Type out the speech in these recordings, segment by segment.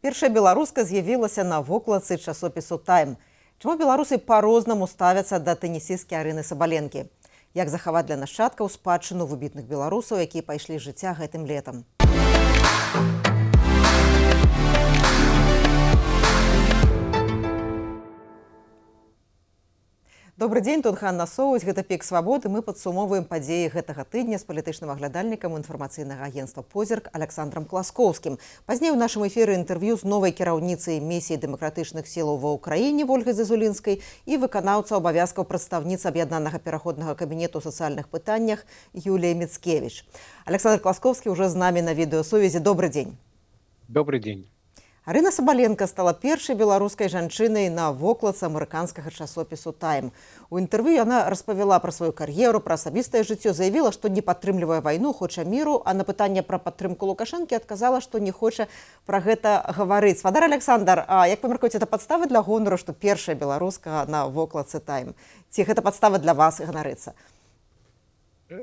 Першая беларуска з'явілася на вокладцы часопісу «Тайм». Чаму беларусы па-рознаму ставяцца да тэнісісткі Арыны Сабаленкі? Як захаваць для нашчадкаў спадчыну выбітных беларусаў, якія пайшлі з жыцця гэтым летам? Добрый дзень, тут Ганна Соўць, гэта «Пік свабоды». Мы падсумоўваем падзеі гэтага тыдня з палітычным аглядальнікам інфармацыйнага агенцтва «Позірк» Александром Класкоўскім. Пазней у нашым эфіры інтэрв'ю з новай кіраўніцай місіі дэмакратычных сілаў ва ўкраіне Ольгай Зазулінскай і выканаўца абавязкаў прадстаўніцы аб'яднанага пераходнага кабінету ў сацыяльных пытаннях Юлія Міцкевіч. Александр Класкоўскі ўжо з намі на відэасувязі. Добрый дзень. Добрый день. Арына Сабаленка стала першай беларускай жанчынай на вокладцы амерыканскага часопісу «Тайм». У інтэрв'ю яна распавяла пра сваю кар'еру, пра асабістае жыццё, заявіла, што не падтрымлівае вайну, хоча міру, а на пытанне пра падтрымку Лукашэнкі адказала, што не хоча пра гэта гаварыць. Спадар Александр, а як вы мяркуеце, это падстава для гонару, што першая беларуска на вокладцы «Тайм»? Ці гэта падстава для вас ганарыцца?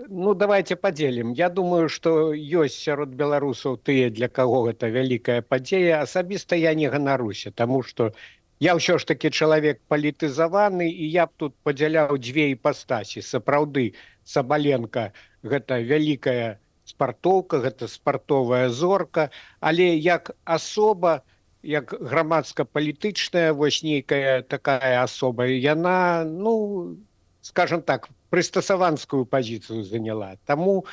Ну, давайте поделим. Я думаю, что ёсць сярод беларусаў тыя, для каго гэта вялікая падзея. Асабіста я не ганаруся, таму што я ўсё ж таки чалавек палітызаваны, і я б тут падзяляў дзве іпастасі. Сапраўды, Сабаленка – гэта вялікая спартоўка, гэта спартовая зорка, але як асоба, як грамадска-палітычная, вось нейкая такая асоба, яна, ну, скажем так, прыстасаванскую пазіцыю заняла. Таму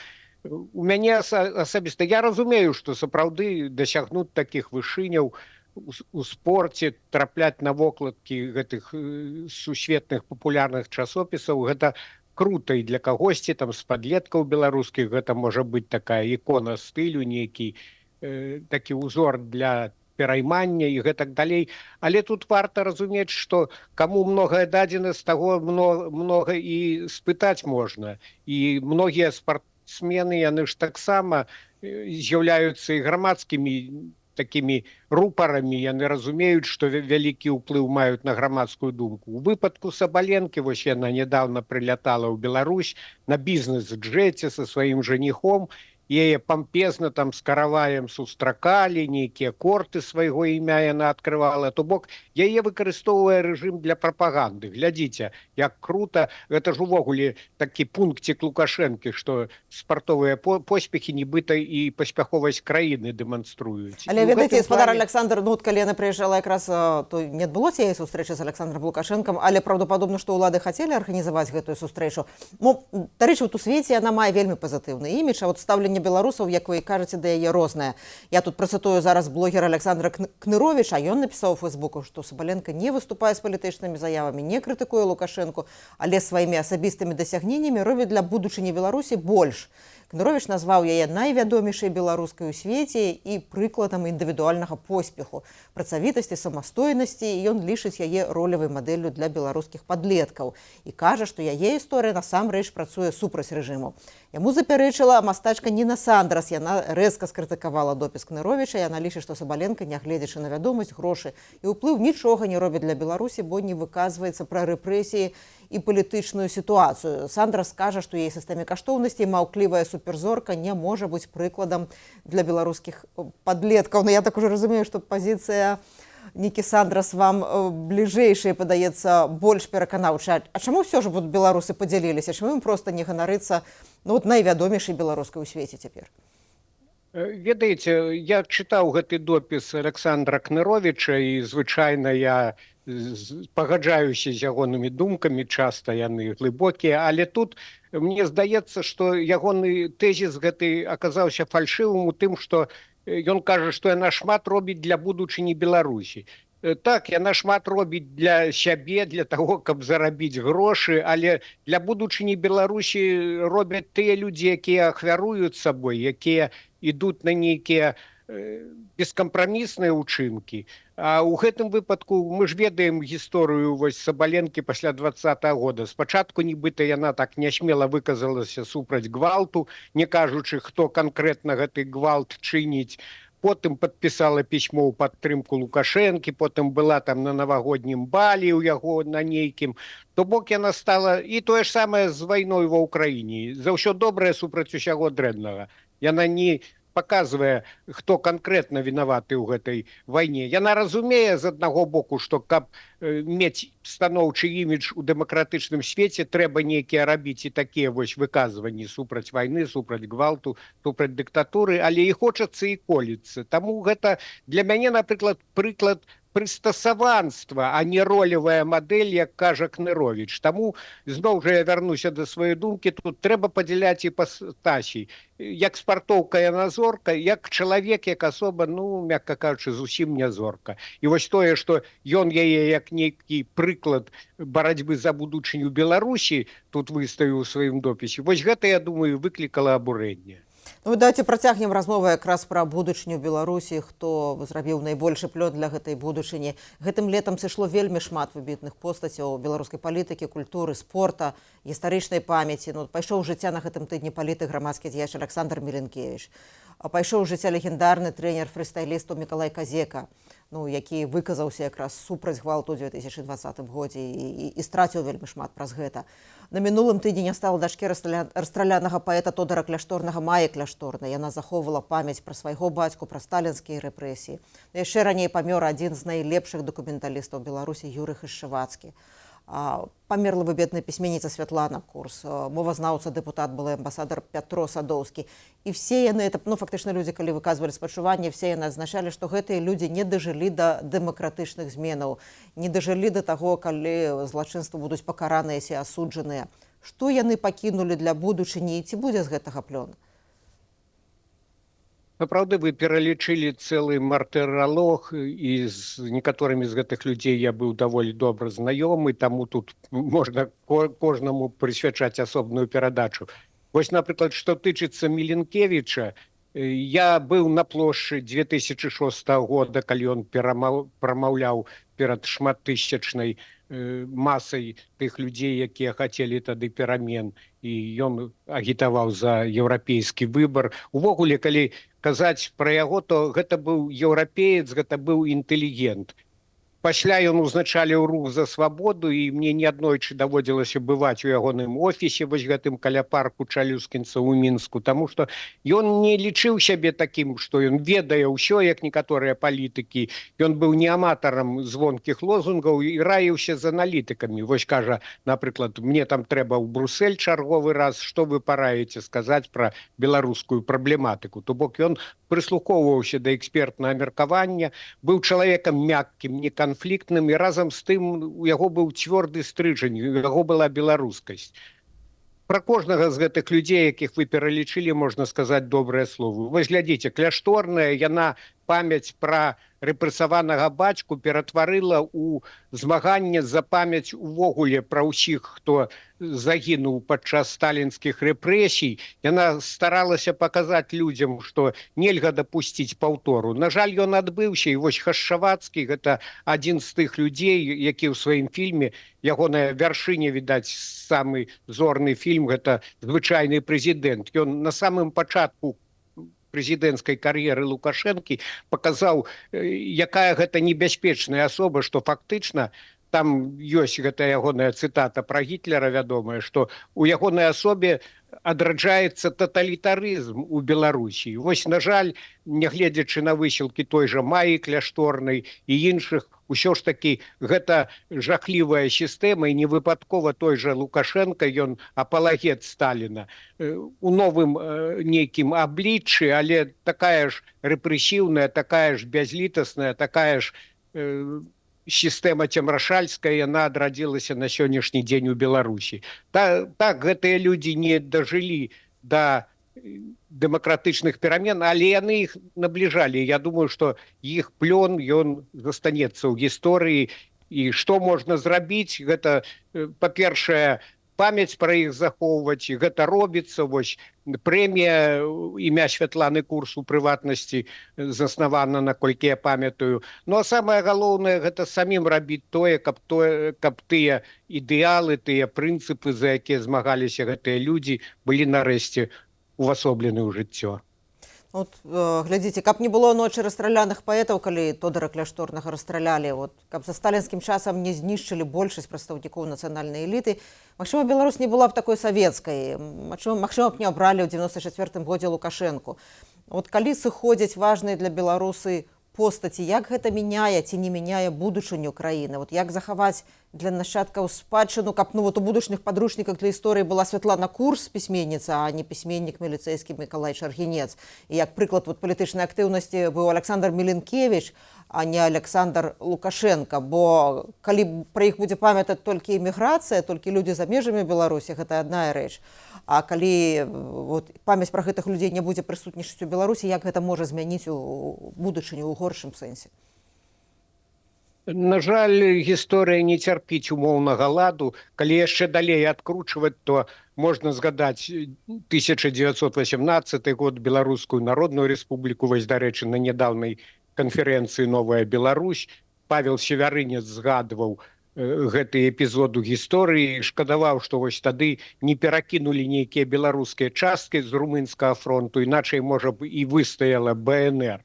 у мяне асабіста, я разумею, што сапраўды дасягнуць такіх вышыняў у спорце, трапляць на вокладкі гэтых сусветных папулярных часопісаў, гэта крута, і для кагосьці там з падлеткаў беларускіх гэта можа быць такая ікона стылю, нейкі такі ўзор для пераймання і гэтак далей. Але тут варта разумець, што каму многае дадзена, з таго многа і спытаць можна. І многія спартсмены, яны ж таксама з'яўляюцца і грамадскімі такімі рупарамі, яны разумеюць, што вялікі ўплыў маюць на грамадскую думку. У выпадку Сабаленкі, вось яна нядаўна прылятала ў Беларусь на бізнес-джэце са сваім жаніхом, яе пампезна там з караваем сустракалі, нейкія корты свайго імя яна адкрывала. То бок, яе выкарыстоўвае рэжым для прапаганды. Глядзіце, як крута. Гэта ж увогуле такі пункцік Лукашэнкі, што спартовыя поспехі нібыта і паспяховасць краіны дэманструюць. Але ведаеце, спадар Александр, ну, калі яна прыязджала якраз, то не адбылося яе сустрэчы з Александром Лукашэнкам, але праўдападобна, што ўлады хацелі арганізаваць гэтую сустрэчу. Ну, дарэчы, у сусвеце яна мае вельмі пазітыўны імідж, а вот стаўленне беларусаў, як вы кажаце, да яе рознае. Я тут працытую зараз блогера Александра Кныровіча, а ён напісаў у Фейсбуку, што Сабаленка не выступае з палітычнымі заявамі, не крытыкуе Лукашэнку, але сваімі асабістымі дасягненнямі робіць для будучыні Беларусі больш. Кныровіч назваў яе найвядомейшай беларускай у свеце і прыкладам індывідуальнага поспеху, працавітасці, самастойнасці, і ён лічыць яе ролевай мадэллю для беларускіх падлеткаў і кажа, што яе гісторыя насамрэч працуе супраць рэжыму. Яму запярэчыла мастачка Ніна Сандрас, яна рэзка скрытыкавала допіс Кныровіча, яна лічыць, што Сабаленка, нягледзячы на вядомасць, грошы і ўплыў, нічога не робіць для Беларусі, бо не выказваецца пра рэпрэсіі і палітычную сітуацыю. Сандрас кажа, што яе сістэме каштоўнасцей маўклівая суперзорка не можа быць прыкладам для беларускіх падлеткаў. Но я так уже разумею, што пазіцыя Нікі Сандрас вам бліжэйшая, падаецца, больш пераканаўчая. А чаму ўсё ж беларусы падзяліліся? Чаму ім проста не ганарыцца, ну, найвядомейшай беларускай у свеце цяпер? Ведаеце, я чытаў гэты допіс Александра Кныровіча, і звычайна я пагаджаюся з ягонымі думкамі, часта яны глыбокія, але тут мне здаецца, што ягоны тэзіс гэты аказаўся фальшывым у тым, што ён кажа, што яна шмат робіць для будучыні Беларусі. Так, яна шмат робіць для сябе, для таго, каб зарабіць грошы, але для будучыні Беларусі робяць тыя людзі, якія ахвяруюць сабой, якія ідуць на нейкія бескампрамісныя ўчынкі. А ў гэтым выпадку мы ж ведаем гісторыю вось Сабаленкі пасля 20-го года. Спачатку нібыта яна так нясмела выказалася супраць гвалту, не кажучы, хто канкрэтна гэты гвалт чыніць. Потым падпісала пісьмо ў падтрымку Лукашэнкі, потым была там на навагоднім балі ў яго на нейкім. То бок яна стала, і тое ж самае з вайной ва ўкраіне. За ўсё добрае супраць усяго дрэннага. Яна не показывае, хто канкрэтна вінаваты ў гэтай вайне. Яна разумее з аднаго боку, што каб мець станоўчы імідж у дэмакратычным свеце, трэба нейкія рабіць і такія вось выказванні супраць вайны, супраць гвалту, супраць дыктатуры, але і хочацца і коліцца. Таму гэта для мяне, напрыклад, прыклад прыстасаванства, а не ролевая мадэль, як кажа Кныровіч. Таму зноў жа я вярнуся да сваёй думкі, тут трэба падзяляць і пастасі. Як спартоўка яна зорка, як чалавек, як асоба, ну, мякка кажучы, зусім не зорка. І вось тое, што ён яе як нейкі прыклад барацьбы за будучыню Беларусі тут выставіў у сваім допісе, вось гэта, я думаю, выклікала абурэнне. Ну, давайте працягнем размову якраз пра будучыню Беларусі, хто зрабіў найбольшы плён для гэтай будучыні. Гэтым летам сышло вельмі шмат выбітных постацяў беларускай палітыкі, культуры, спорта, гістарычнай памяці. Ну, пайшоў у жыцця на гэтым тыдні палітык, грамадскі дзеяч Александр Міленкевіч. Пайшоў у жыцця легендарны трэнер фрыстайлістаў Мікалай Казека, ну, які выказаўся якраз супраць гвалту ў 2020 годзе і страціў вельмі шмат праз гэта. На мінулым тыдні не стала дачкі расстралянага паэта Тодара Кляшторнага Маі Кляшторнай. Яна захоўвала памяць пра свайго бацьку, пра сталінскія рэпрэсіі. Яшчэ раней памёр адзін з найлепшых дакументалістаў Беларусі Юрый Хышчывацкі. Памерла выбедная пісьменніца Святлана Курс, мовазнаўца, дэпутат, былы амбасадар Пятро Садоўскі. І все яны, ну, фактычна людзі, калі выказвалі спачуванне, все яны адзначалі, што гэтыя людзі не дажылі да дэмакратычных зменаў, не дажылі да таго, калі злачынствы будуць пакараныя ці асуджаныя. Што яны пакінулі для будучыні і ці будзе з гэтага плён? Напраўды, вы пералічылі цэлы мартыралог, і з некаторымі з гэтых людзей я быў даволі добра знаёмы, таму тут можна кожнаму прысвячаць асобную перадачу. Вось, напрыклад, што тычыцца Міленкевіча, я быў на плошчы 2006 года, калі ён прамаўляў перад шматтысячнай масай тых людзей, якія хацелі тады перамен, і ён агітаваў за еўрапейскі выбар. Увогуле, калі казаць пра яго, то гэта быў еўрапеец, гэта быў інтэлігент. Пасля ён узначаліў рух за свабоду, і мне неаднойчы даводзілася бываць у ягоным офісе, вось гэтым каля парку Чалюскінца ў Мінску, таму што ён не лічыў сябе такім, што ён ведае ўсё, як некаторыя палітыкі. Ён быў не аматарам звонкіх лозунгаў і раіўся з аналітыкамі. Вось кажа, напрыклад, мне там трэба ў Брусэль чарговы раз, што вы параеце сказаць пра беларускую праблематыку. То бок ён прыслухоўваўся да экспертнага меркавання, быў чалавекам мяккім, неканфліктным, і разам з тым у яго быў цвёрды стрыжань, у яго была беларускасць. Пра кожнага з гэтых людзей, якіх вы пералічылі, можна сказаць добрыя словы. Вось глядзіце, Кляшторная, яна памяць пра рэпрэсаванага бацьку ператварыла ў змаганне за памяць увогуле пра ўсіх, хто загінуў падчас сталінскіх рэпрэсій. Яна старалася паказаць людзям, што нельга дапусціць паўтору. На жаль, ён адбыўся, і вось Хышчывацкі – гэта адзін з тых людзей, які ў сваім фільме, ягоная вяршыня, відаць, самы зорны фільм – гэта «Звычайны прэзідэнт». Ён на самым пачатку прэзідэнцкай кар'еры Лукашэнкі паказаў, якая гэта небяспечная асоба, што фактычна там ёсць гэта ягоная цытата пра Гітлера вядомая, што у ягонай асобе адраджаецца таталітарызм у Беларусі. Вось, на жаль, нягледзячы на высілкі той жа Маі Кляшторнай і іншых, усё ж такі гэта жахлівая сістэма, і не выпадкова той жа Лукашенко, ён апалагет Сталіна у новым нейкім абліччы, але такая ж рэпрэсіўная, такая ж бязлітасная, такая ж сістэма цемрашальская, яна адрадзілася на сённяшні дзень у Беларусі. Так, гэтыя людзі не дажылі да дэмакратычных перамен, але яны іх набліжалі. Я думаю, што іх плён, ён застанецца ў гісторыі. І што можна зрабіць? Гэта, па-першае, памяць пра іх захоўваць, і гэта робіцца. Вось прэмія імя Святланы Курс у прыватнасці заснавана, наколькі я памятаю. Ну, а самае галоўнае, гэта самім рабіць тое, каб тыя ідэалы, тыя прынцыпы, за якія змагаліся гэтыя людзі, былі нарэшце увасоблены ў жыццё. Вот, глядзіце, каб не было ночы расстраляных паэтаў, калі Тодара Кляшторнага расстралялі, вот, каб за сталінскім часам не знішчылі большасць прадстаўнікоў нацыянальнай эліты, магчыма, Беларусь не была б такой савецкай, магчыма б не абралі ў 94-м годзе Лукашэнку. Вот калі сыходзяць важныя для беларусы постаці, як гэта мяняе ці не мяняе будучыню краіны, вот як захаваць для нашчадкаў спадчыну, каб ну вот у будучых падручніках для гісторыі была Святлана Курс пісьменніца, а не пісьменнік міліцэйскі Мікалай Шаргінец, і як прыклад вот палітычнай актыўнасці быў Александр Міленкевич, а не Александр Лукашенко, бо калі пра іх будзе памятаць толькі эміграцыя, толькі людзі за межамі Беларусі, гэта адна рэч. А калі вот, памяць пра гэтых людзей не будзе прысутнічаць у Беларусі, як гэта можа змяніць у будучыню ў горшым сэнсе? На жаль, гісторыя не цярпіць умоўнага ладу. Калі яшчэ далей адкручваць, то можна згадаць 1918 год, Беларускую Народную Рэспубліку, вось, дарэчы, на нядаўнай канферэнцыі «Новая Беларусь». Павел Севярынец згадваў гэты эпізод у гісторыі, шкадаваў, што вось тады не перакінулі нейкія беларускія часткі з румынскага фронту, іначай, можа б, і выстаяла БНР.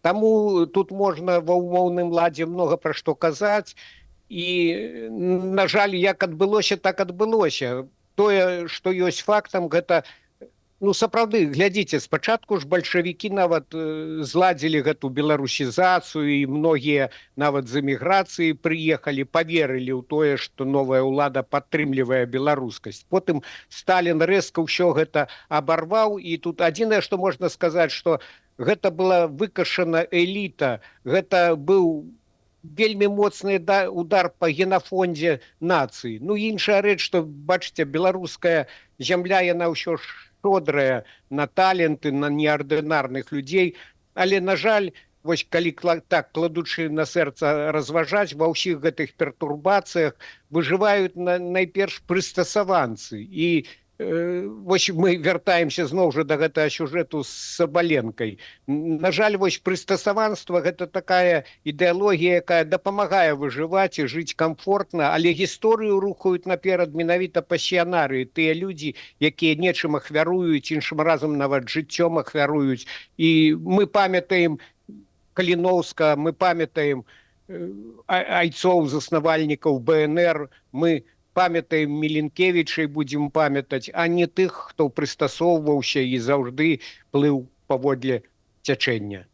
Таму тут можна ва ўмоўным ладзе многа пра што казаць, і, на жаль, як адбылося, так адбылося. Тое, што ёсць фактам, гэта ну, сапраўды, глядзіце, спачатку ж бальшавікі нават зладзілі гэту беларусізацыю, і многія нават з эміграцыі прыехалі, паверылі ў тое, што новая ўлада падтрымлівае беларускасць. Потым Сталін рэзка ўсё гэта абарваў, і тут адзінае, што можна сказаць, што гэта была выкашана эліта, гэта быў вельмі моцны удар па генафондзе нацыі. Ну, іншая рэч, што, бачыце, беларуская зямля, яна ўсё ж шчодрая на таленты, на неардынарных людзей, але, на жаль, вось калі так, кладучы на сэрца разважаць, ва ўсіх гэтых пертурбацыях выжываюць найперш прыстасаванцы. І вось мы вяртаемся зноў жа да гэтага сюжэту з Сабаленкай. На жаль, вось прыстасаванства гэта такая ідэалогія, якая дапамагае выжываць і жыць камфортна, але гісторыю рухаюць наперад менавіта пасіянары, тыя людзі, якія нечым ахвяруюць, іншым разам нават жыццём ахвяруюць. І мы памятаем Каліноўска, мы памятаем айцоў, заснавальнікаў БНР, мы памятаем Міленкевіча і будзем памятаць, а не тых, хто прыстасоўваўся і заўжды плыў паводле цячэння.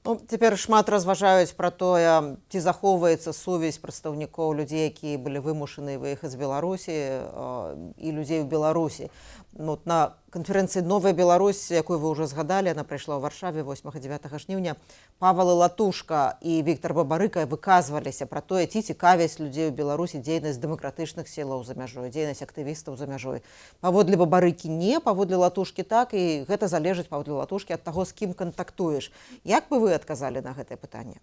Ну, цяпер шмат разважаюць пра тое, ці захоўваецца сувязь прадстаўнікоў людзей, якія былі вымушаны выехаць з Беларусі і людзей у Беларусі. Ну, на канферэнцыі «Новая Беларусь», якую вы ўжо згадалі, яна прайшла ў Варшаве 8-9 жніўня, Павел Латушка і Віктор Бабарыка выказваліся пра тое, ці цікавяць людзей у Беларусі дзейнасць дэмакратычных сілаў за мяжой, дзейнасць актывістаў за мяжой. Паводле Бабарыкі не, паводле Латушкі так, і гэта залежыць паводле Латушкі ад таго, з кім кантактуеш. Як бы вы адказалі на гэтае пытанне?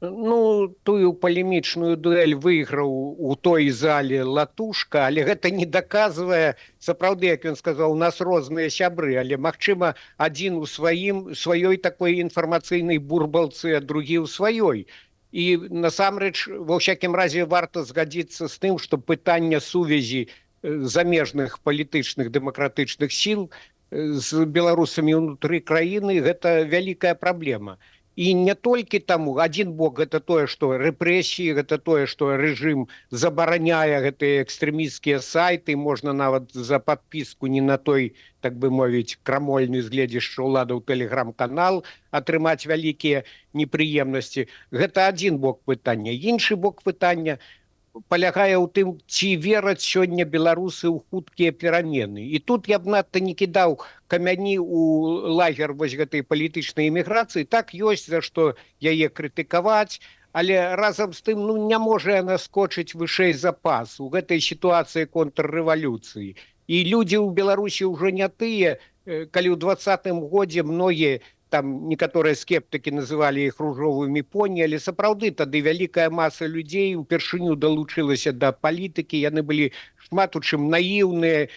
Ну, тую палемічную дуэль выйграў у той зале Латушка, але гэта не даказвае, сапраўды, як ён сказаў, у нас розныя сябры, але, магчыма, адзін у сваёй такой інфармацыйнай бурбалцы, а другі ў сваёй. І, насамрэч, ва ўсякім разе варта згадзіцца з тым, што пытанне сувязі замежных палітычных дэмакратычных сіл з беларусамі ўнутры краіны – гэта вялікая праблема. І не толькі таму, адзін бок гэта тое, што рэпрэсіі, гэта тое, што рэжым забараняе гэтыя экстрэмісцкія сайты, можна нават за падпіску не на той, так бы мовіць, крамольны з гледзяшча ўладаў тэлеграм-канал атрымаць вялікія непрыемнасці. Гэта адзін бок пытання. Іншы бок пытання палягае ў тым, ці вераць сёння беларусы ў хуткія перамены. І тут я б надта не кідаў камяні ў лагер вось гэтай палітычнай эміграцыі. Так ёсць за што яе крытыкаваць, але разам з тым не можа яна скочыць вышэй запас у гэтай сітуацыі контррэвалюцыі. І людзі ў Беларусі ўжо не тыя, калі ў 20-м годзе многія там некаторыя скептыкі называлі іх ружовымі поні, але сапраўды тады вялікая маса людзей упершыню далучылася да палітыкі, яны былі шмат у чым наіўныя,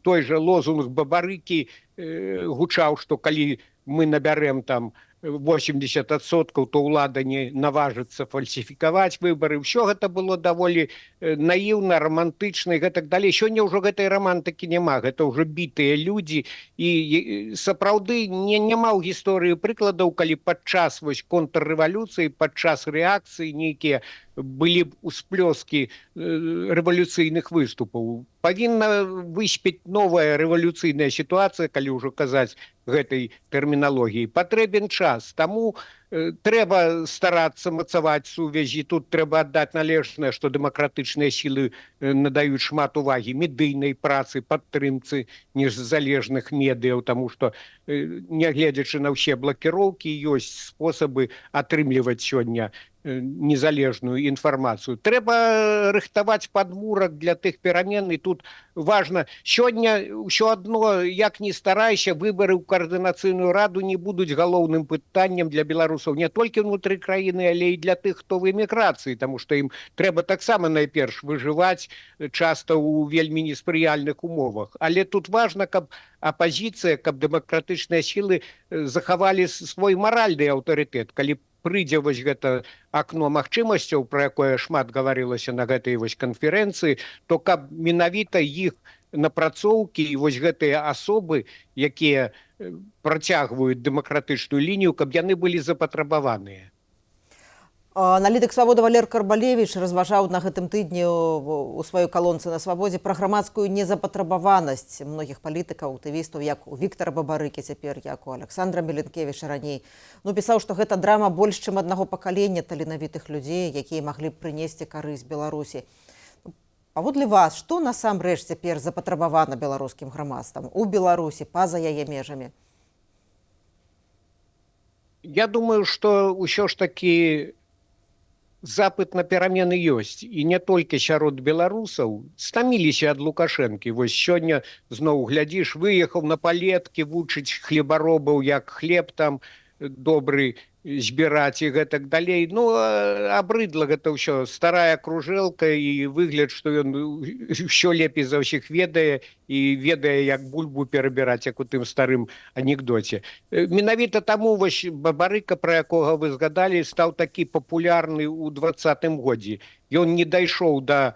той жа лозунг Бабарыкі гучаў, што калі мы набярэм там 80%, то ўлада не наважыцца фальсіфікаваць выбары. Усё гэта было даволі наіўна, романтычна і гэтак далей. Сёння ўжо гэтай романтыкі няма, гэта ўжо бітыя людзі. І сапраўды няма ў гісторыі прыкладаў, калі падчас вось контррэвалюцыі, падчас рэакцыі нейкія былі б усплёскі рэвалюцыйных выступаў. Павінна выспець новая рэвалюцыйная сітуацыя, калі ўжо казаць гэтай тэрміналогіі. Патрэбен час, таму трэба старацца мацаваць сувязі. Тут трэба аддаць належнае, што дэмакратычныя сілы надаюць шмат увагі медыйнай працы, падтрымцы незалежных медыяў, таму што, нягледзячы на ўсе блакіроўкі, ёсць спосабы атрымліваць сёння незалежную інфармацыю. Трэба рыхтаваць падмурак для тых перамен, і тут важна, сёння ўсё адно, як ні старайся, выбары ў каардынацыйную раду не будуць галоўным пытаннем для беларусаў не толькі ўнутры краіны, але і для тых, хто в эміграцыі, таму што ім трэба таксама найперш выжываць часта ў вельмі неспрыяльных умовах. Але тут важна, каб апазіцыя, каб дэмакратычныя сілы захавалі свой маральны аўтарытэт. Калі прыйдзе вось гэта акно магчымасцяў, пра якое шмат гаварылася на гэтай вось канферэнцыі, то каб менавіта іх напрацоўкі і вось гэтыя асобы, якія працягваюць дэмакратычную лінію, каб яны былі запатрабаваныя. Аналітык «Свабоды» Валер Карбалевіч разважаў на гэтым тыдні у сваёй калонцы на «Свабодзе» пра грамадскую незапатрабаванасць многіх палітыкаў, актывістаў, як у Віктара Бабарыкі цяпер, як у Александра Меленкевіча раней. Пісаў, што гэта драма больш, чым аднаго пакалення таленавітых людзей, якія маглі б прынесці карысць Беларусі. Паводле вас, што насамрэч цяпер запатрабавана беларускім грамадствам у Беларусі, па-за яе межамі? Я думаю, што ўсё ж такі запыт на перамены ёсць, і не толькі сярод беларусаў. Стаміліся ад Лукашэнкі. Вось сёння зноў глядзіш, выехаў на палеткі вучыць хлебаробаў, як хлеб там добры збіраць і гэтак далей. Абрыдла гэта ўсё. Старая кружэлка і выгляд, што ён ўсё лепей за ўсіх ведае і ведае, як бульбу перабіраць, як у тым старым анекдоце. Менавіта таму вось Бабарыка, пра якога вы згадалі, стаў такі папулярны ў 20-м годзе. Ён не дайшоў да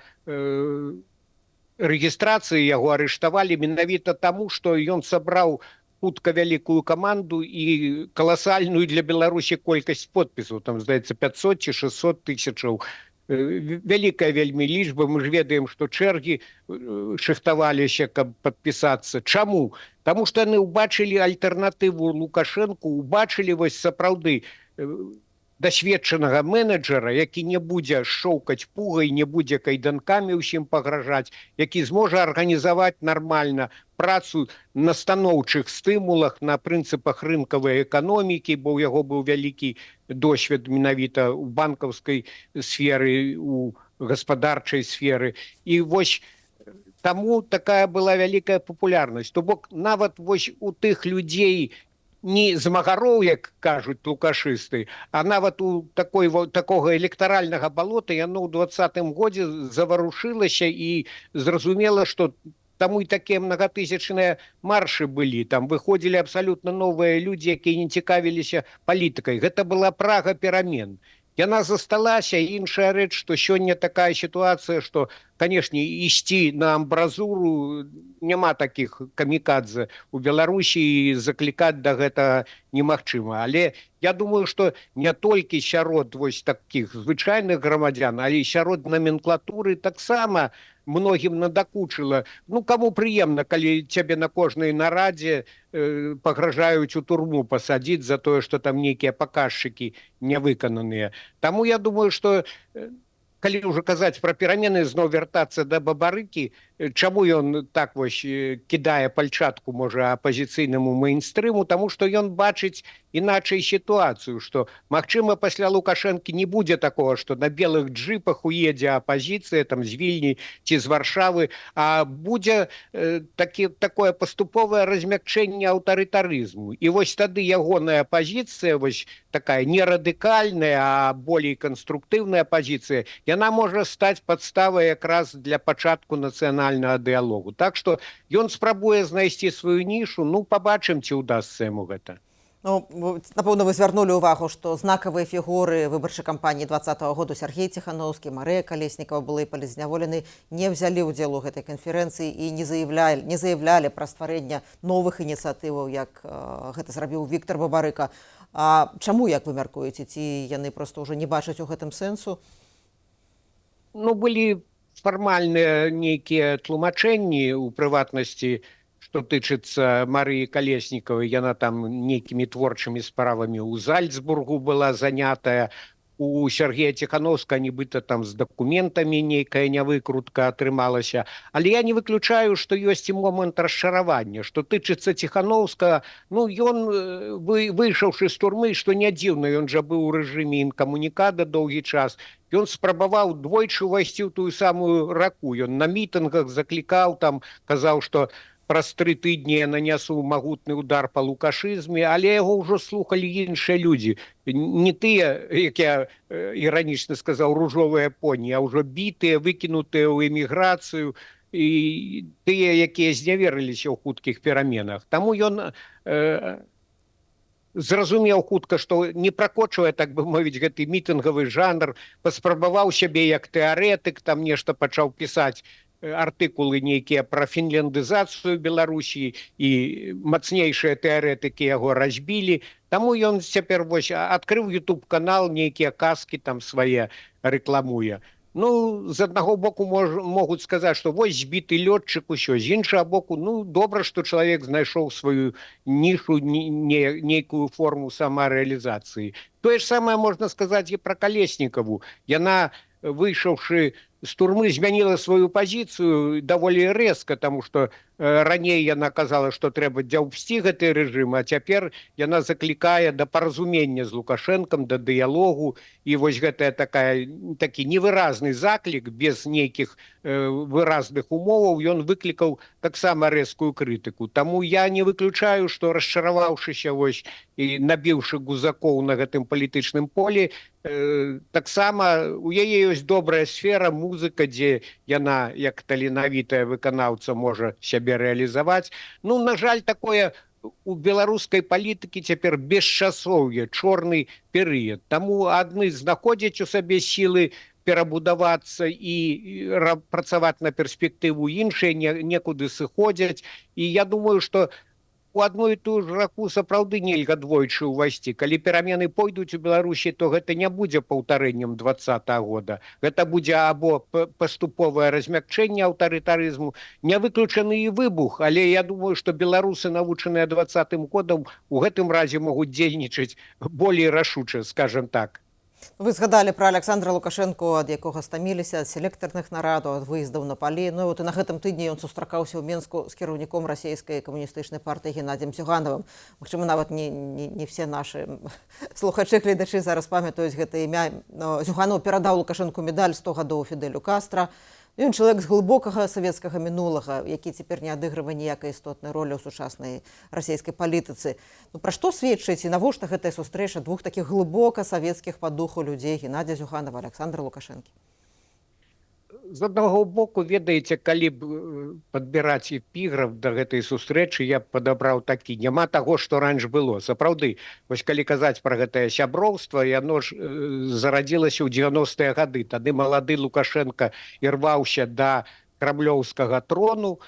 рэгістрацыі, яго арыштавалі менавіта таму, што ён сабраў хутка вялікую каманду і каласальную для Беларусі колькасць подпісаў, там, здаецца, 500 ці 600 тысячаў. Вялікая вельмі лічба. Мы ж ведаем, што чэргі шыхтаваліся, каб падпісацца. Чаму? Таму што яны ўбачылі альтэрнатыву Лукашэнку, убачылі вось сапраўды дасведчанага менеджера, які не будзе шоўкаць пугай, не будзе кайданкамі ўсім пагражаць, які зможа арганізаваць нармальна працу на станоўчых стымулах, на прынцыпах рынкавай эканомікі, бо ў яго быў вялікі досвед менавіта ў банкаўскай сферы, у гаспадарчай сферы. І вось таму такая была вялікая папулярнасць. То бок нават вось у тых людзей, не змагароў, як кажуць лукашысты, а нават у такога электаральнага балота яно ў 20-м годзе заварушылася і зразумела, што таму і такія многатысячныя маршы былі. Там выходзілі абсалютна новыя людзі, якія не цікавіліся палітыкай. Гэта была прага перамен. Яна засталася. Іншая рэч, што сёння такая сітуацыя, што, канешне, ісці на амбразуру, няма такіх камікадзе у Беларусі, і заклікаць да гэтага немагчыма. Але я думаю, што не толькі сярод вось такіх звычайных грамадзян, але і сярод номенклатуры таксама многім надакучыла. Каму прыемна, калі цябе на кожнай нарадзе пагражаюць у турму пасадзіць за тое, што там нейкія паказчыкі нявыкананыя. Таму я думаю, што калі ўжо казаць пра перамены, зноў вяртацца да Бабарыкі, чаму ён так вось кідае пальчатку, можа, апазіцыйнаму мэйнстрыму, таму што ён бачыць іначай сітуацыю, што, магчыма, пасля Лукашэнкі не будзе такога, што на белых джыпах уедзе апазіцыя там з Вільні ці з Варшавы, а будзе такое паступовае размякчэнне аўтарытарызму. І вось тады ягоная пазіцыя, вось такая не радыкальная, а болей канструктыўная пазіцыя, яна можа стаць падставай якраз для пачатку нацыянальнага дыялогу. Так што ён спрабуе знайсці сваю нішу, пабачым, ці ўдасца яму гэта. Напэўна, вы звярнулі ўвагу, што знакавыя фігуры выбарчай кампаніі 20-го году Сергей Ціхановскі, Марыя Калеснікава, былыя палізняволены, не взялі ўдзел у гэтай канферэнцыі і не заявлялі пра стварэнне новых ініцыятываў, як гэта зрабіў Віктар Бабарыка. А чаму, як вы мяркуеце, ці яны проста ўжо не бачаць у гэтым сэнсу? Ну, былі фармальныя нейкія тлумачэнні, у прыватнасці, што тычыцца Марыі Калеснікавай, яна там нейкімі творчымі справамі ў Зальцбургу была занятая, у Сергея Ціхановскага нібыта там з дакументамі нейкая нявыкрутка атрымалася. Але я не выключаю, што ёсць і момант расчаравання, што тычыцца Ціхановскага, ну, ён, выйшаўшы з турмы, што не дзіўна, ён жа быў у рэжыме інкамунікада доўгі час, ён спрабаваў двойчы ўвайсці ў тую самую раку. Ён на мітынгах заклікаў, там казаў, што праз 3 тыдні я нанясу магутны удар па лукашызме, але яго ўжо слухалі іншыя людзі. Не тыя, як я іранічна сказаў, ружовыя поні, а ўжо бітыя, выкінутыя ў эміграцыю, і тыя, якія зняверыліся ў хуткіх пераменах. Таму ён зразумеў хутка, што не пракочвае, так бы мовіць, гэты мітынгавы жанр, паспрабаваў сябе як тэарэтык, там нешта пачаў пісаць, артыкулы нейкія пра фінляндызацыю Беларусі, і мацнейшыя тэарэтыкі яго разбілі. Таму ён цяпер вось адкрыў YouTube-канал, нейкія казкі там свае рэкламуе. Ну, з аднаго боку могуць сказаць, што вось збіты лётчык, усё. З іншага боку, ну, добра, што чалавек знайшоў сваю нішу, нейкую форму самарэалізацыі. Тое ж самае можна сказаць і пра Калеснікаву. Яна, выйшаўшы з турмы, змяніла сваю пазіцыю даволі рэзка, таму што раней яна казала, што трэба дзяўбсці гэты рэжым, а цяпер яна заклікае да паразумення з Лукашэнкам, да дыялогу, і вось гэтая такі невыразны заклік без нейкіх выразных умоваў ён выклікаў таксама рэзкую крытыку. Таму я не выключаю, што расчараваўшыся вось і набіўшы гузакоў на гэтым палітычным полі, таксама у яе ёсць добрая сфера, музыка, дзе яна як таленавітая выканаўца можа сябе рэалізаваць. Ну, на жаль, такое у беларускай палітыкі цяпер бесчасоўе, чорны перыяд. Таму адны знаходзяць у сабе сілы перабудавацца і працаваць на перспектыву, іншыя некуды сыходзяць. І я думаю, што у одну і ту ж раку сапраўды нельга двойчы ўвайсці. Калі перамены пойдуць у Беларусі, то гэта не будзе паўтарэннем 20-го года. Гэта будзе або паступовае размякчэнне аўтарытарызму, не выключаны і выбух, але я думаю, што беларусы, навучаныя 20-м годам, у гэтым разе могуць дзейнічаць болей рашуча, скажем так. Вы згадалі пра Александра Лукашэнку, ад якога стаміліся, ад селектарных нарадаў, ад выездаў на палі. Ну, і на гэтым тыдні ён сустракаўся ў Менску з кіраўніком расійскай камуністычнай партыі Геннадзем Зюганавым. Магчыма, нават не все нашы слухачы, гледачы зараз памятаюць гэта імя. Зюганов перадаў Лукашэнку медаль 100 гадоў Фідэлю Кастра. Ён чалавек з глыбокага савецкага мінулага, які цяпер не адыгрывае ніякай істотнай ролі ў сучаснай расійскай палітыцы. Ну, пра што сведчыць і навошта гэтая сустрэча двух такіх глыбока савецкіх па духу людзей Геннадзя Зюганова, Александра Лукашэнкі? З аднаго боку, ведаеце, калі б падбіраць эпіграф да гэтай сустрэчы, я б падабраў такі: няма таго, што раньш было. Сапраўды, вось калі казаць пра гэтае сяброўства, яно ж зарадзілася ў 90-е гады. Тады малады Лукашенко ірваўся да крамлёўскага трону,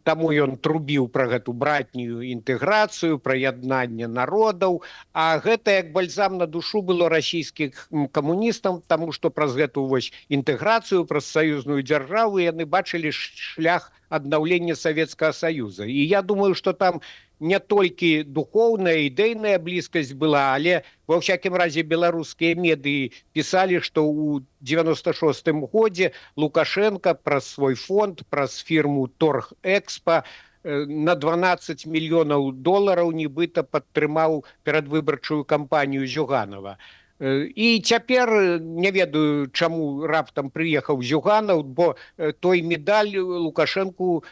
таму ён трубіў пра гэту братнюю інтэграцыю, пра яднанне народаў, а гэта як бальзам на душу было расійскіх камуністам, таму што праз гэту вось інтэграцыю, праз саюзную дзяржаву яны бачылі шлях аднаўлення Савецкага Саюза. І я думаю, што там не толькі духоўная, ідэйная блізкасць была, але ва ўсякім разе беларускія медыі пісалі, што ў 96-м годзе Лукашенко праз свой фонд, праз фірму Торг-Экспа на 12 мільёнаў долараў нібыта падтрымаў перадвыбарчую кампанію Зюганова. І цяпер не ведаю, чаму раптам прыехаў Зюганов, бо той медаль Лукашэнку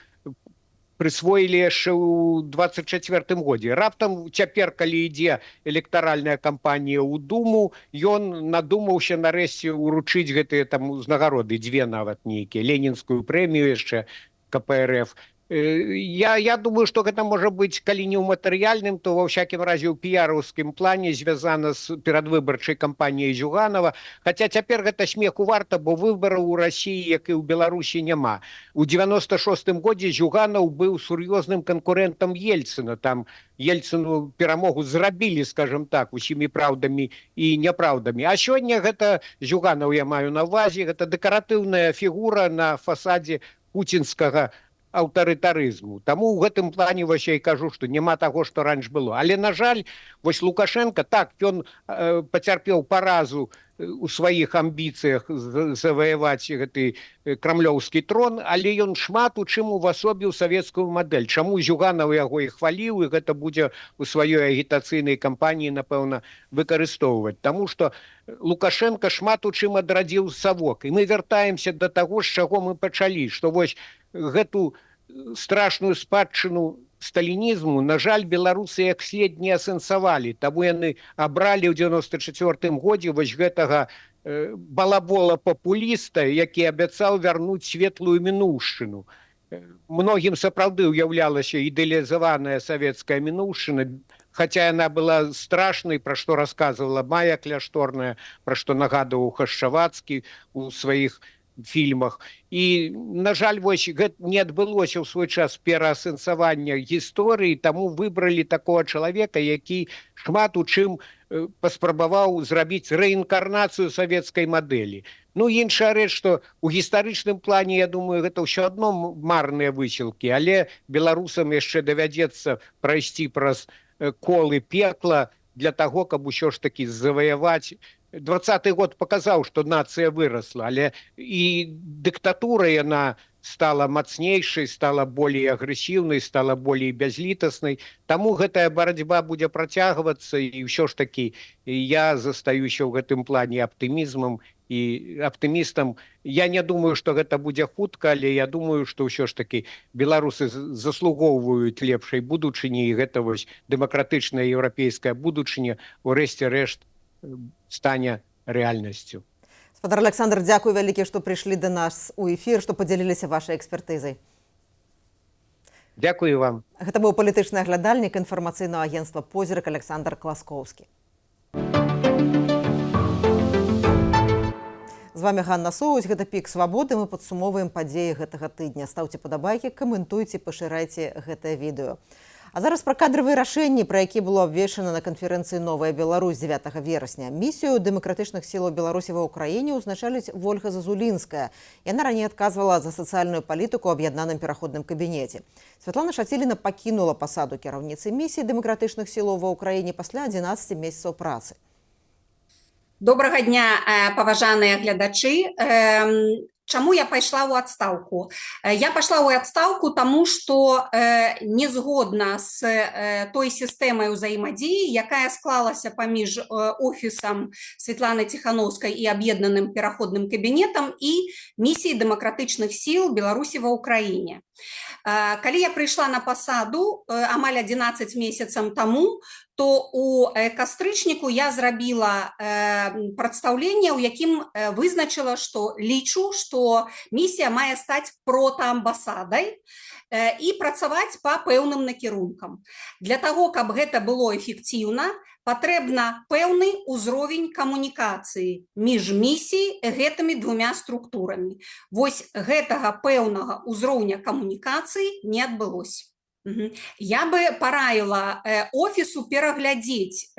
прысвоілі яшчэ ў 24-м годзе. Раптам цяпер, калі ідзе электаральная кампанія ў Думу, ён надумаўся нарэшце ўручыць гэтыя там узнагароды, 2 нават нейкія, ленінскую прэмію яшчэ КПРФ. Я думаю, што гэта можа быць, калі не ў матэрыяльным, то ва всякім разе ў піяраўскім плане звязана з перадвыбарчай кампаніяй Зюганова. Хаця цяпер гэта смеху варта, бо выбараў у Расіі, як і ў Беларусі, няма. У 96-м годзе Зюганов быў сур'ёзным канкурэнтам Ельцына. Там Ельцыну перамогу зрабілі, скажем так, усімі праўдамі і няпраўдамі. А сёння гэта Зюганов, я маю на ўвазе, гэта дэкаратыўная фігура на фасадзе пуцінскага аўтарытарызму. Таму ў гэтым плане вось я і кажу, што няма таго, што раньш было. Але, на жаль, вось Лукашенко, так, ён пацярпеў паразу у сваіх амбіцыях заваяваць гэты крамлёўскі трон, але ён шмат у чым увасобіў савецкую мадэль. Чаму Зюганов яго і хваліў, і гэта будзе у сваёй агітацыйнай кампаніі, напэўна, выкарыстоўваць. Таму што Лукашенко шмат у чым адрадзіў савок. І мы вяртаемся да таго, з чаго мы пачалі, што вось гэту страшную спадчыну сталінізму, на жаль, беларусы як след не асэнсавалі. Таму яны абралі ў 94-м годзе вось гэтага балабола-папуліста, які абяцаў вярнуць светлую мінуўшчыну. Многім сапраўды ўяўлялася ідэалізаваная савецкая мінуўшчына, хаця яна была страшнай, пра што расказвала Майя Кляшторная, пра што нагадваў Хашчавацкі ў сваіх фільмах. І, на жаль, вось не адбылося ў свой час пераасэнсавання гісторыі, таму выбралі такого чалавека, які шмат у чым паспрабаваў зрабіць рэінкарнацыю савецкай мадэлі. Ну, іншая рэч, што ў гістарычным плане, я думаю, гэта ўсё адно марныя высілкі, але беларусам яшчэ давядзецца прайсці праз колы пекла для таго, каб усё ж такі заваяваць. 20-й год показаў, што нацыя вырасла, але і дыктатура яна стала мацнейшай, стала болей агрэсіўнай, стала болей бязлітаснай. Таму гэтая барацьба будзе працягвацца, і ўсё ж такі я застаюся ў гэтым плане аптымізмам і аптымістам. Я не думаю, што гэта будзе хутка, але я думаю, што ўсё ж такі беларусы заслугоўваюць лепшай будучыні, і гэта вось дэмакратычная еўрапейская будучыня у рэшце рэшт стане рэальнасцю. Спадар Александр, дзякуй вялікі, што прыйшлі да нас у эфір, што падзяліліся вашай экспертызай. Дзякую вам. Гэта быў палітычны аглядальнік інфармацыйнага агенцтва «Позірак» Александр Класкоўскі. З вами Ганна Соусь, гэта «Пік свабоды». Мы падсумоўваем падзеі гэтага тыдня. Стаўце падабайкі, каментуйце, пашырайце гэтае відэо. А зараз пра кадравыя рашэнні, пра які было абвешчана на канферэнцыі «Новая Беларусь» 9 верасня. Місію дэмакратычных сілаў Беларусі ва ўкраіне ўзначаліць Вольга Зазулінская. Яна раней адказвала за сацыяльную палітыку ў аб'яднаным пераходным кабінеце. Святлана Шаціліна пакінула пасаду кіраўніцы місіі дэмакратычных сілаў ва ўкраіне пасля 11 месяцаў працы. Добрага дня, паважаныя глядачы. Чаму я пайшла ў адстаўку? Я пайшла ў адстаўку, таму што не згодна з той сістэмай узаемадзеі, якая склалася паміж офісам Светланы Ціхановскай і аб'яднаным пераходным кабінетам і місіяй дэмакратычных сіл Беларусі ва ўкраіне. Калі я прыйшла на пасаду амаль 11 месяцам таму, то у кастрычніку я зрабіла прадстаўленне, у якім вызначыла, што лічу, што місія мае стаць протаамбасадай і працаваць па пэўным накірункам. Для таго, каб гэта было эфектыўна, патрэбна пэўны ўзровень камунікацыі між місіяй гэтымі двумя структурамі. Вось гэтага пэўнага ўзроўня камунікацыі не адбылося. Я бы параіла офісу пераглядзець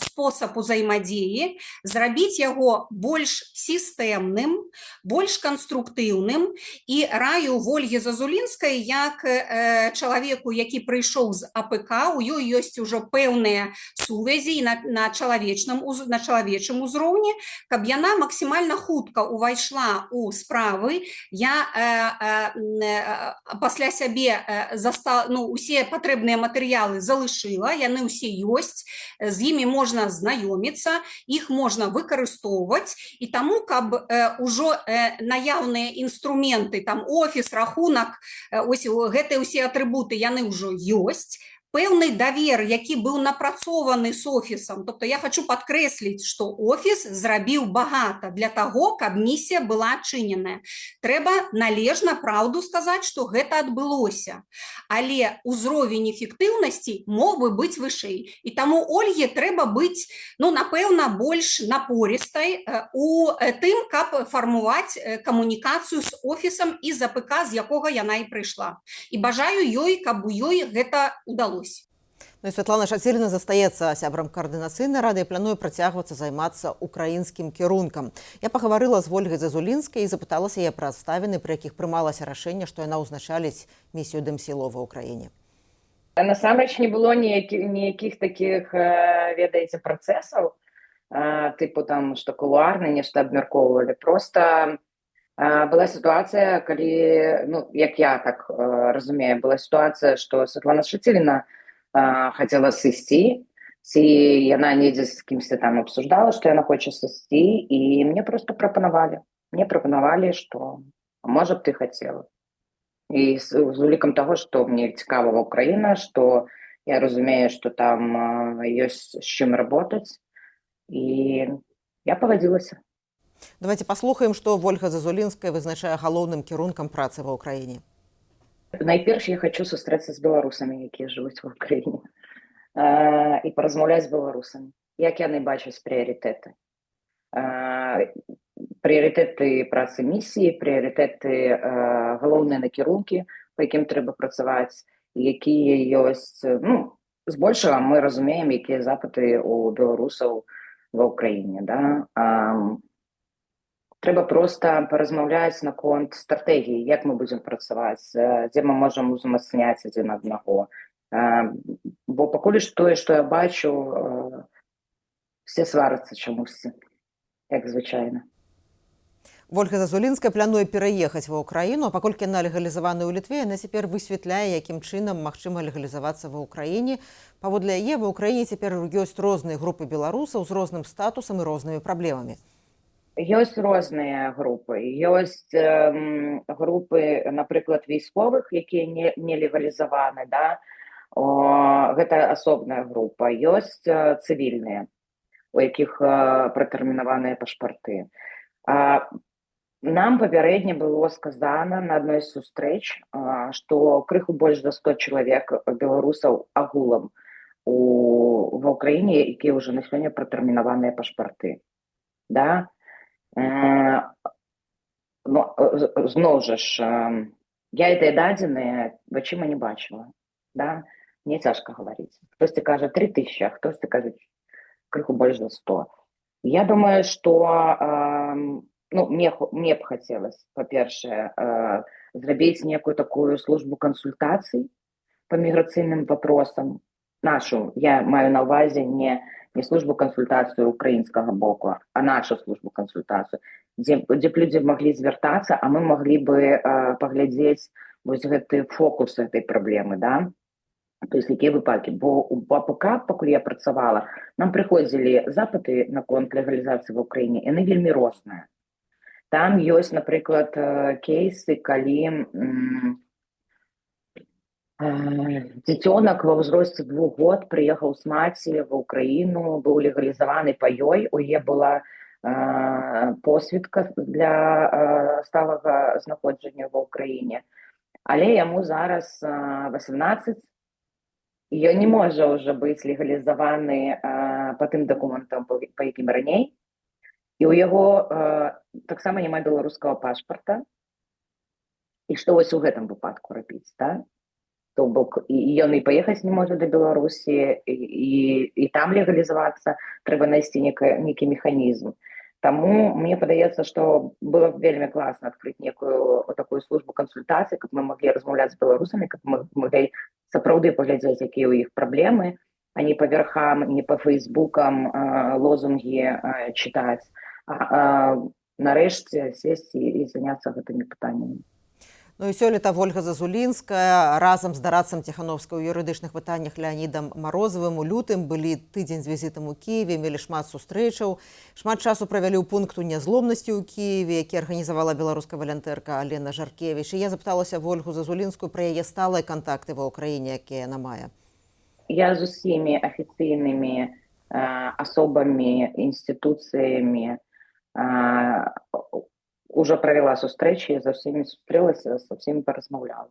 спосаб узаемадзеі, зрабіць яго больш сістэмным, больш канструктыўным, і раю Вольгі Зазулінскай як чалавеку, які прыйшоў з АПК, у ёй ёсць ужо пэўныя сувязі на чалавечым узроўні, каб яна максімальна хутка ўвайшла ў справы. Я пасля сябе усе патрэбныя матэрыялы залишила, яны ўсе ёсць, з імі можна знаёміцца, іх можна выкарыстоўваць, і таму, каб ужо наяўныя інструменты, там офіс, рахунак, ось гэтыя ўсе атрыбуты, яны ўжо ёсць, пэўны давер, які быў напрацованы з офісам. Тобто я хочу падкрэсліць, што офіс зрабіў багата для таго, каб місія была адчыненая. Трэба належна праўду сказаць, што гэта адбылося. Але ўзровень эфектыўнасці мог бы быць вышэй. І таму Ольге трэба быць, напэўна, больш напорыстай у тым, каб фармаваць камунікацыю з офісам і з АПК, з якога яна і прыйшла. І бажаю ёй, каб у ёй гэта удалось. Ну і Святлана Шаціліна застаецца сябрам каардынацыйнай рады і плануе працягвацца займацца украінскім кірункам. Я пагаварыла з Ольгай Зазулінскай і запыталася яе пра абставіны, пры якіх прымалася рашэнне, што яна ўзначаліць місію Дымсіло ва ўкраіне. Насамрэч не было ніякіх такіх, ведаеце, працэсаў, типу там, што кулуарна нешта абмяркоўвалі. Просто была ситуация, калі, як я так разумею, была ситуация, что Светлана Шаціліна хотела сысці, ці яна недзе з кімсьці там обсуждала, што яна хоча сысці, і мне просто прапанавалі. Мне прапанавалі, што можа б ты хацела. І з улікам таго, што мне цікава Украіна, што я разумею, што там ёсць з чым работаць, і я пагадзілася. Давайте паслухаем, што Ольга Зазулінская вызначае галоўным кірункам працы ва ўкраіне. Найперш я хочу сустрэцца з беларусамі, якія жывуць ва ўкраіне, і паразмаўляць з беларусамі, як яны бачаць прыярытэты. Прыярытэты працы місіі, прыярытэты галоўныя накірункі, па якім трэба працаваць, якія ёсць, збольшага мы разумеем, якія запыты у беларусаў ва ўкраіне, да? Трэба проста паразмаўляць наконт стратэгіі, як мы будзем працаваць, дзе мы можам узмацняць адзін аднаго. Бо пакуль тое, што я бачу, все сварацца чамусьці, як звычайна. Ольга Зазулінская плануе пераехаць ва ўкраіну, а паколькі яна легалізаваная ў Літве, яна цяпер высвятляе, якім чынам магчыма легалізавацца ва ўкраіне. Паводле яе, ва ўкраіне цяпер ёсць розныя групы беларусаў з розным статусам і рознымі праблемамі. Ёсць розныя групы. Ёсць групы, напрыклад, військовых, якія не легалізаваны, да? Гэта асобная група. Ёсць цывільныя, у якіх пратэрмінаваныя пашпарты. Нам папярэдне было сказана на адной з сустрэч, што крыху больш за 100 чалавек беларусаў агулам ва ўкраіне, якія ўжо на сёння пратэрмінаваныя пашпарты. Да? Зноў жа ж, я гэтыя дадзеныя вачыма не бачыла. Да? Мне цяжка гаварыць. Хтосьці кажа 3000, а хтосьці кажа крыху больш за 100. Я думаю, што мне б хацелася, па-першае, зрабіць некую такую службу кансультацый па міграцыйным вопросам. Нашу, я маю на ўвазе не службу кансультацыю украінскага боку, а нашу службу кансультацыю, дзе б людзі маглі звяртацца, а мы маглі бы паглядзець вось гэты фокус гэтай праблемы, да? То есть якія выпадкі. Бо у АПК, пакуль я працавала, нам прыходзілі запыты наконт легалізацыі ва ўкраіне, яны вельмі розныя. Там ёсць, напрыклад, кейсы, калі дзіцёнак ва ўзросце 2 год прыехаў з маці ва ўкраіну, быў легалізаваны па ёй, у яе была посвідка для сталага знаходжання ва ўкраіне. Але яму зараз 18, і ён не можа ўжо быць легалізаваны па тым дакументам, па якім раней. І ў яго таксама няма беларускага пашпарта. І што вось у гэтым выпадку рабіць, да? То бок, і ён і паехаць не можа да Беларусі, і там легалізавацца, трэба знайсці нейкі механізм. Таму мне падаецца, што было б вельмі класна адкрыць некую такую службу кансультацый, каб мы маглі размаўляць з беларусамі, каб мы маглі сапраўды паглядзець, якія ў іх праблемы, а не па верхам, не па фейсбукам лозунгі чытаць, а нарэшце сесці і заняцца гэтымі пытаннямі. Ну і сёлета Ольга Зазулінская разам з дарадцам Ціхановскай у юрыдычных пытаннях Леанідам Марозавым у лютым былі тыдзень з візітам у Кіеве, мелі шмат сустрэчаў. Шмат часу правялі ў пункту нязломнасці ў Кіеве, які арганізавала беларуская валянтэрка Алена Жаркевіч. І я запыталася Ольгу Зазулінскую пра яе сталыя кантакты ва ўкраіне, якія яна мае. Я з усімі афіцыйнымі асобамі, інстытуцыямі уже правяла сустрэчы, за всеми сустрэлася, со всеми паразмаўляла.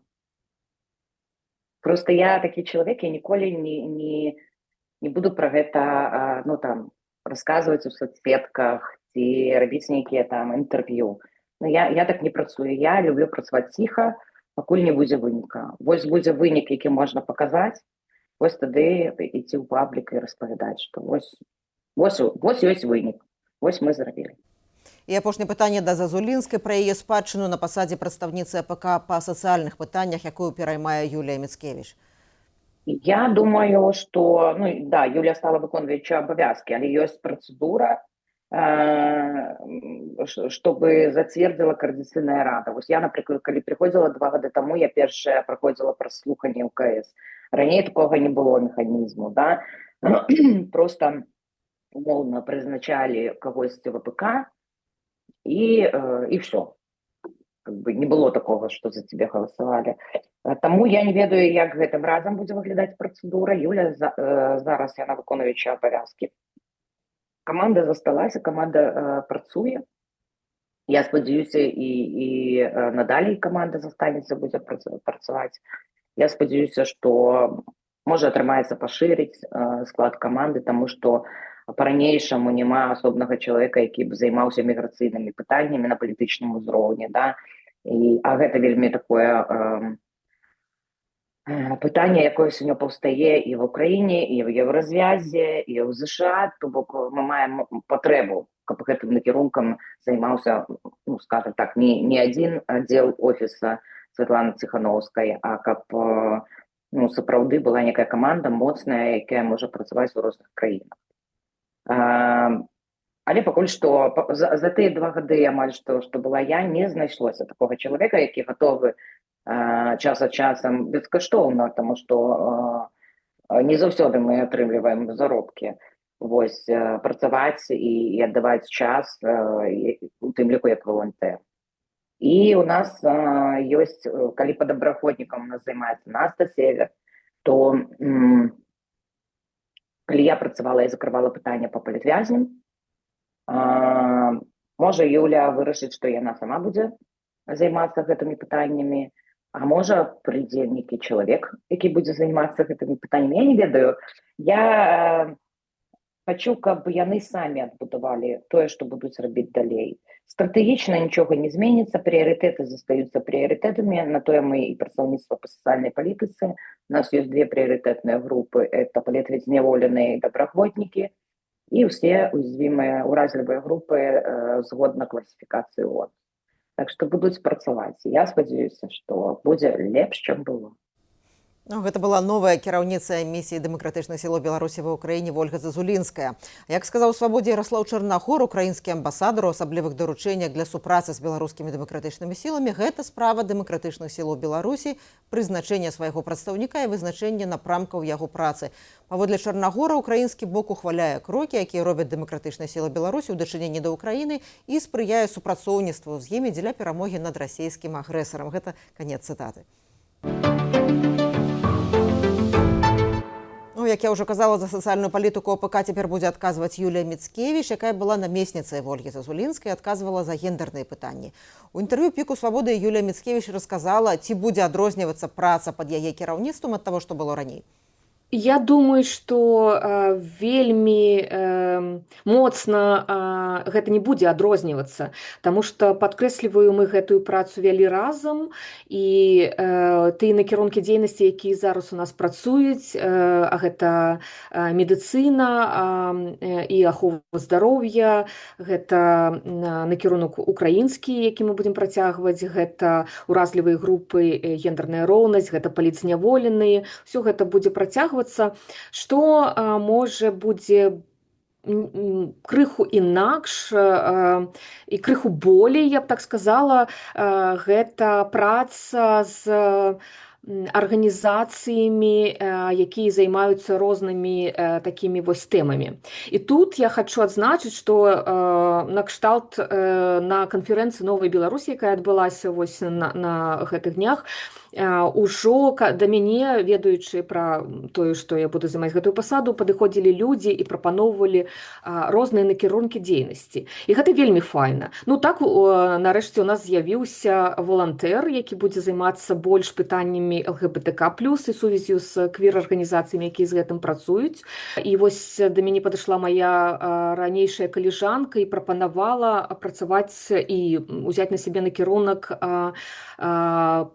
Просто я такі чалавек, я ніколі не буду пра гэта ну, там, расказваць у соцсетках ці рабіць нейкія там інтэрв'ю. Ну, я так не працую. Я люблю працаваць ціха, пакуль не будзе выніка. Вось будзе вынік, які можна паказаць, вось тады ідці ў паблік і распавядаць, што вось ёсць вынік, вось мы зрабілі. І апошняе пытанне да Зазулінскай пра яе спадчыну на пасадзе прадстаўніцы АПК па сацыяльных пытаннях, якую пераймае Юлія Міцкевіч. Я думаю, что, ну да, Юля стала выконваючай абавязки, але ёсць працэдура, чтобы зацвердзіла координацыйная рада. Вось я, напрыклад, калі приходзіла 2 гады таму, я першая праходзіла праз слуханне УКС. Раней такога не было механізму, да? Просто умоўна прызначалі кагосьці в АПК і все. Как бы не было такого, что за тебя голосовали. Таму я не ведаю, як гэтым разам будзе выглядаць працэдура. Юля зараз яна выконваючая абавязкі. Каманда засталася, каманда працуе. Я спадзяюся, і надалей каманда застанецца, будзе працаваць. Я спадзяюся, што можа атрымаецца пашырыць склад каманды, таму што па-ранейшаму няма асобнага чалавека, які б займаўся міграцыйнымі пытаннямі на палітычным узроўні, да? А гэта вельмі такое пытанне, якое сёння паўстае і в Украіне, і в Еўразвязе, і ў ЗША, то бок мы маем патрэбу, каб гэтым накірункам займаўся, ну, скажем так, не адзін аддзел офіса Святланы Ціхановскай, а каб ну, сапраўды была некая каманда моцная, якая можа працаваць у розных краінах. Але пакуль што за тыя 2 гады амаль што была я, не знайшлося такога чалавека, які гатовы час ад часам бескаштоўна, таму што не заўсёды мы атрымліваем заробкі. Вось, працаваць і аддаваць час, у тым ліку як волонтэр. І у нас ёсць, калі па добраахвотнікам у нас займаецца Наста Север, то калі я працавала і закрывала пытанне па палітвязням, можа Юля вырашыць, што яна сама будзе займацца гэтымі пытаннямі, а можа прыйдзе нейкі чалавек, які будзе займацца гэтымі пытаннямі. Я не ведаю. Я хочу, каб яны самі адбудавалі тое, што будуць рабіць далей. Стратэгічна нічога не зменіцца, прыярытэты застаюцца прыярытэтамі, на тое мы і прадстаўніцтва па сацыяльнай палітыцы. У нас ёсць 2 прыярытэтныя групы, это палітвязняволеныя і добраахвотнікі, і ўсе уязвімыя уразлівыя групы згодна класіфікацыі ООН. Так што будуць працаваць. Я спадзяюся, што будзе лепш, чым было. Гэта была новая кіраўніца місіі дэмакратычных сілаў Беларусі ва ўкраіне Ольга Зазулінская. Як сказаў у Свабодзе Яраслаў Чарнагор, украінскі амбасадар у асаблівых даручэннях для супрацы з беларускімі дэмакратычнымі сіламі, гэта справа дэмакратычных сілаў Беларусі, прызначэння свайго прадстаўніка і вызначэння напрамкаў яго працы. Паводле Чарнагора, украінскі бок ухваляе крокі, якія робяць дэмакратычныя сілы Беларусі ў дачыненні да ўкраіны і спрыяе супрацоўніцтву з імі дзеля перамогі над расійскім агрэсарам. Гэта канец цытаты. Як я ўжо казала, за сацыяльную палітыку АПК цяпер будзе адказваць Юлія Міцкевіч, якая была намесніцай Ольгі Зазулінскай, адказвала за гендерныя пытанні. У інтэрв'ю «Піку свабоды» Юлія Міцкевіч расказала, ці будзе адрознівацца праца пад яе кіраўніцтвам ад таго, што было раней. Я думаю, што вельмі моцна гэта не будзе адрознівацца, таму што, падкрэсліваю, мы гэтую працу вялі разам, і тыя накірункі дзейнасці, якія зараз у нас працуюць, а гэта медыцына і ахова здароўя, гэта накірунак украінскі, які мы будзем працягваць, гэта уразлівыя групы, гендерная роўнасць, гэта палітзняволеныя, ўсё гэта будзе працягваць. Што можа будзе крыху інакш і крыху болей, я б так сказала, гэта праца з арганізацыямі, якія займаюцца рознымі такімі вось тэмамі. І тут я хочу адзначыць, што накшталт на канферэнцыі «Новай Беларусі», якая адбылася вось на гэтых днях, Ужо да мяне, ведаючы пра тое, што я буду займаць гэтую пасаду, падыходзілі людзі і прапаноўвалі розныя накірункі дзейнасці. І гэта вельмі файна. Ну так, нарэшце у нас з'явіўся валантэр, які будзе займацца больш пытаннямі ЛГБТК+, і сувязю з квір-арганізацыямі, якія з гэтым працуюць. І вось да мяне падышла моя ранейшая калежанка і прапанавала працаваць і ўзяць на сябе накірунак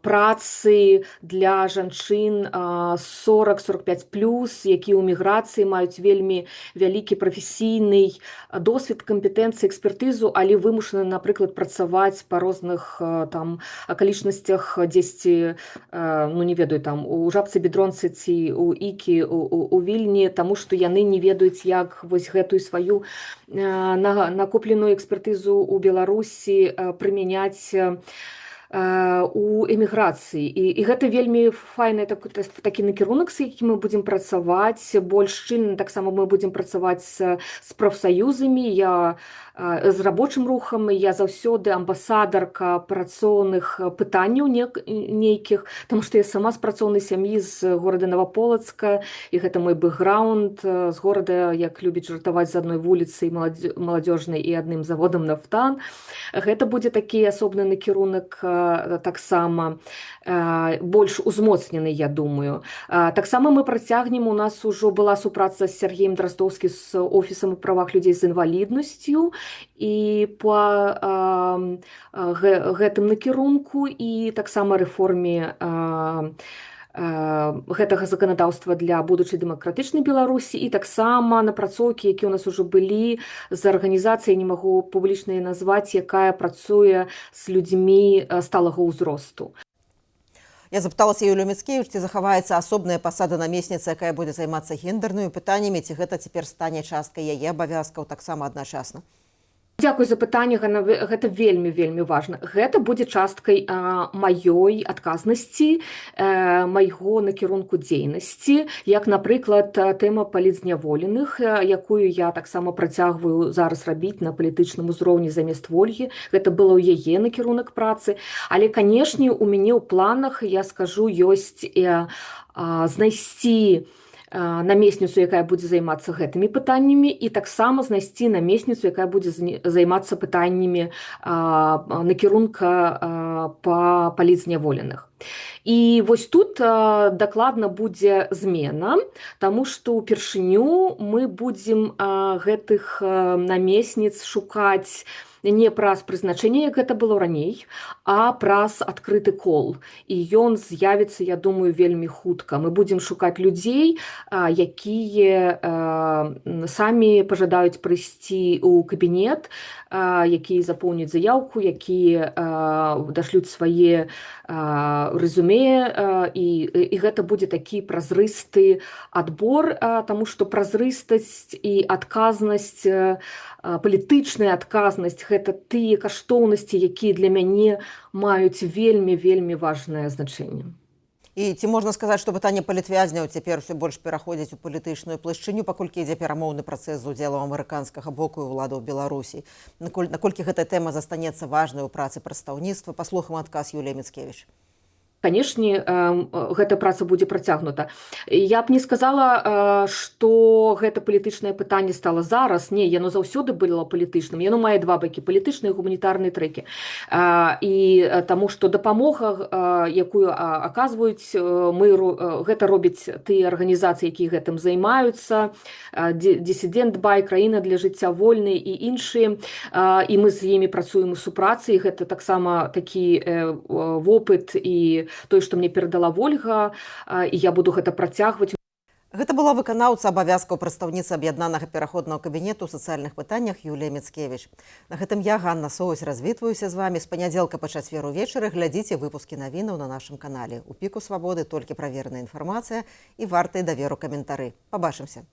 працы для жанчын 40-45+, якія ў міграцыі маюць вельмі вялікі прафесійны досвед, кампетэнцыі, экспертызу, але вымушаны, напрыклад, працаваць па розных там акалічнасцях дзесьці, ну не ведаю, там у Жабцы-Бідронцы ці у Ікі, у Вільні, таму што яны не ведаюць, як вось гэтую сваю накопленую экспертызу ў Беларусі прымяняць у эміграцыі. І гэта вельмі файны такі накірунак, з якім мы будзем працаваць больш шчыльна. Таксама мы будзем працаваць з прафсаюзамі, з рабочым рухам. Я заўсёды амбасадарка працоўных пытанняў нейкіх, таму што я сама з працоўнай сям'і з горада Новаполацка, і гэта мой бэкграунд з горада, як любіць жартаваць, з адной вуліцай маладзёжнай і адным заводам «Нафтан». Гэта будзе такі асобны накірунак, таксама больш узмоцнены, я думаю. Таксама мы працягнем, у нас ужо была супраца з Сергеем Драздоўскім з офісам у правах людзей з інваліднасцю, і па гэтым накірунку, і таксама рэформе гэтага заканадаўства для будучай дэмакратычнай Беларусі, і таксама напрацоўкі, якія ў нас ужо былі з арганізацыяй, не магу публічна назваць, якая працуе з людзьмі сталага ўзросту. Я запыталася Юлію Міцкевіч, ці захаваецца асобная пасада намесніцы, якая будзе займацца гендернымі пытаннямі, ці гэта цяпер стане часткай яе абавязкаў таксама адначасна? Дзякуй за пытанне, гэта вельмі важна. Гэта будзе часткай маёй адказнасці, майго накірунку дзейнасці, як, напрыклад, тэма палітзняволеных, якую я таксама працягваю зараз рабіць на палітычным узроўні замест Вольгі. Гэта было ў яе накірунак працы. Але, канешне, у мяне ў планах, я скажу, ёсць знайсці намесніцу, якая будзе займацца гэтымі пытаннямі, і таксама знайсці намесніцу, якая будзе займацца пытаннямі накірунка па палітзняволеных. І вось тут дакладна будзе змена, таму што ўпершыню мы будзем гэтых намесніц шукаць не праз прызначэнне, як гэта было раней, а праз адкрыты кол. І ён з'явіцца, я думаю, вельмі хутка. Мы будзем шукаць людзей, якія самі пажадаюць прыйсці ў кабінет, якія запоўняць заяўку, якія дашлюць свае рэзюме, і гэта будзе такі празрысты адбор, таму што празрыстасць і адказнасць, палітычная адказнасць, гэта тыя каштоўнасці, якія для мяне маюць вельмі важнае значэнне. І ці можна сказаць, што пытанне палітвязняў цяпер усё больш пераходзіць у палітычную плашчыню, паколькі ідзе перамоўны працэс з удзелам амерыканскага боку і ўладаў Беларусі? Наколькі гэтая тэма застанецца важнай у працы прадстаўніцтва? Паслухаем адказ Юліі Міцкевіч. Канешне, гэта праца будзе працягнута. Я б не сказала, што гэта палітычнае пытанне стала зараз. Не, яно заўсёды было палітычным. Яно мае два бакі, палітычныя і гуманітарныя трэкі. І таму што дапамога, якую аказваюць, гэта робяць тыя арганізацыі, якія гэтым займаюцца, Дысідэнт Бай, Краіна для жыцця вольнай і іншыя. І мы з імі працуем у супрацы, і гэта таксама такі вопыт і тое, што мне перадала Вольга, і я буду гэта працягваць. Гэта была выканаўца абавязкаў прадстаўніцы аб'яднанага пераходнага кабінету ў сацыяльных пытаннях Юлія Міцкевіч. На гэтым я, Ганна Соўсь, развітваюся з вамі. З панядзелка па чацвер увечары глядзіце выпускі навінаў на нашым канале. У піку свабоды толькі правераная інфармацыя і вартыя даверу каментары. Пабачымся.